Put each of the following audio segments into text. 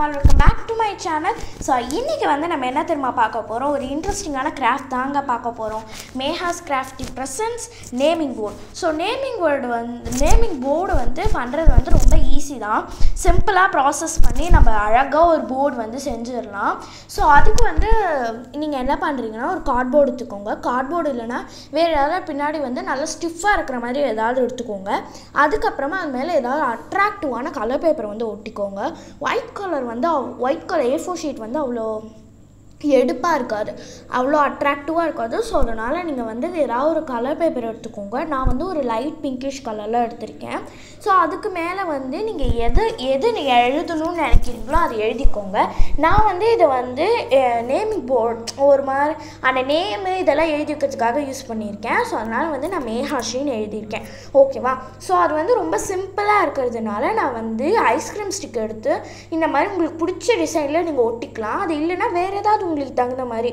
all, welcome back to my channel. So இன்னைக்கு வந்து நம்ம என்ன தெரியுமா பார்க்க போறோம், ஒரு இன்ட்ரஸ்டிங்கான கிராஃப்ட் தாங்க பார்க்க போறோம். மேஹாஸ் crafty presents naming board. So naming board வந்து பண்ணுறது வந்து ரொம்ப ஈஸி தான். சிம்பிளாக ப்ராசஸ் பண்ணி நம்ம அழகாக ஒரு போர்டு வந்து செஞ்சிடலாம். ஸோ அதுக்கு வந்து நீங்கள் என்ன பண்ணுறீங்கன்னா, ஒரு கார்ட்போர்டு எடுத்துக்கோங்க. கார்ட்போர்டு இல்லைன்னா வேறு ஏதாவது பின்னாடி வந்து நல்லா ஸ்டிஃபாக இருக்கிற மாதிரி ஏதாவது எடுத்துக்கோங்க. அதுக்கப்புறமா அது மேலே ஏதாவது அட்ராக்டிவான கலர் பேப்பர் வந்து ஒட்டிக்கோங்க. ஒயிட் கலர் A4 ஷீட் வந்து அவ்வளோ எடுப்பாக இருக்காது, அவ்வளோ அட்ராக்டிவாக இருக்காது. ஸோ அதனால் நீங்கள் வந்து ஏதாவது ஒரு கலர் பேப்பர் எடுத்துக்கோங்க. நான் வந்து ஒரு லைட் பிங்கிஷ் கலரில் எடுத்திருக்கேன். ஸோ அதுக்கு மேலே வந்து நீங்கள் எது நீங்கள் எழுதணும்னு நினைக்கிறீங்களோ அதை எழுதிக்கோங்க. நான் வந்து இதை வந்து நேமிங் போர்டு ஒரு மாதிரி அந்த நேமு இதெல்லாம் எழுதி வைக்கிறதுக்காக யூஸ் பண்ணியிருக்கேன். ஸோ அதனால் வந்து நான் மேஹாஷின்னு எழுதியிருக்கேன். ஓகேவா? ஸோ அது வந்து ரொம்ப சிம்பிளாக இருக்கிறதுனால நான் வந்து ஐஸ்கிரீம் ஸ்டிக் எடுத்து இந்த மாதிரி உங்களுக்கு பிடிச்ச டிசைனில் நீங்கள் ஒட்டிக்கலாம். அது இல்லைன்னா வேறு ஏதாவது உங்களுக்கு தகுந்த மாதிரி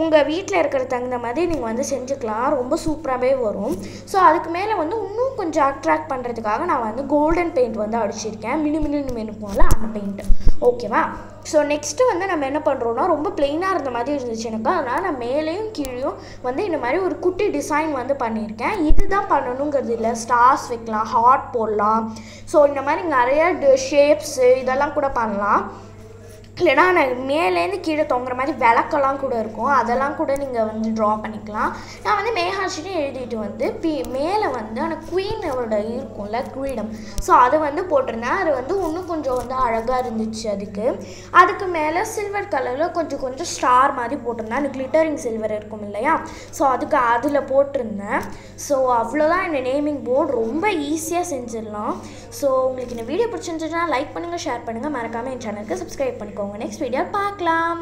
உங்கள் வீட்டில் இருக்கிற தகுந்த மாதிரி நீங்கள் வந்து செஞ்சுக்கலாம். ரொம்ப சூப்பராகவே வரும். ஸோ அதுக்கு மேலே வந்து இன்னும் கொஞ்சம் அட்ராக்ட் பண்ணுறதுக்காக நான் வந்து கோல்டன் பெயிண்ட் வந்து அடிச்சிருக்கேன். மினு மெனுக்கும்ல அந்த பெயிண்ட்டு. ஓகேவா? ஸோ நெக்ஸ்ட்டு வந்து நம்ம என்ன பண்ணுறோன்னா, ரொம்ப பிளெயினாக இருந்த மாதிரி இருந்துச்சு எனக்கு. அதனால் நான் மேலேயும் கீழேயும் வந்து இந்த மாதிரி ஒரு குட்டி டிசைன் வந்து பண்ணியிருக்கேன். இதுதான் பண்ணணுங்கிறது இல்லை, ஸ்டார்ஸ் வைக்கலாம், ஹார்ட் போடலாம். ஸோ இந்த மாதிரி நிறைய ஷேப்ஸு இதெல்லாம் கூட பண்ணலாம். இல்லைனா நான் மேலேருந்து கீழே தொங்குற மாதிரி விளக்கெல்லாம் கூட இருக்கும், அதெல்லாம் கூட நீங்கள் வந்து ட்ரா பண்ணிக்கலாம். நான் வந்து மேஹாஷின்னு எழுதிட்டு வந்து மேலே வந்து ஆனால் குவீனோட இருக்கும்ல, கிரீடம், ஸோ அது வந்து போட்டிருந்தேன். அது வந்து இன்னும் கொஞ்சம் வந்து அழகாக இருந்துச்சு. அதுக்கு மேலே சில்வர் கலரில் கொஞ்சம் ஸ்டார் மாதிரி போட்டிருந்தேன். அந்த கிளிட்டரிங் சில்வர் இருக்கும் இல்லையா, ஸோ அதில் போட்டிருந்தேன். ஸோ அவ்வளோதான் இந்த நேமிங் போர்டு. ரொம்ப ஈஸியாக செஞ்சிடலாம். ஸோ உங்களுக்கு இந்த வீடியோ பிடிச்சிருந்துச்சுன்னா லைக் பண்ணுங்கள், ஷேர் பண்ணுங்கள், மறக்காமல் என் சேனலுக்கு சப்ஸ்கிரைப் பண்ணிக்கோங்க. நெக்ஸ்ட் வீடியோ பார்க்கலாம்.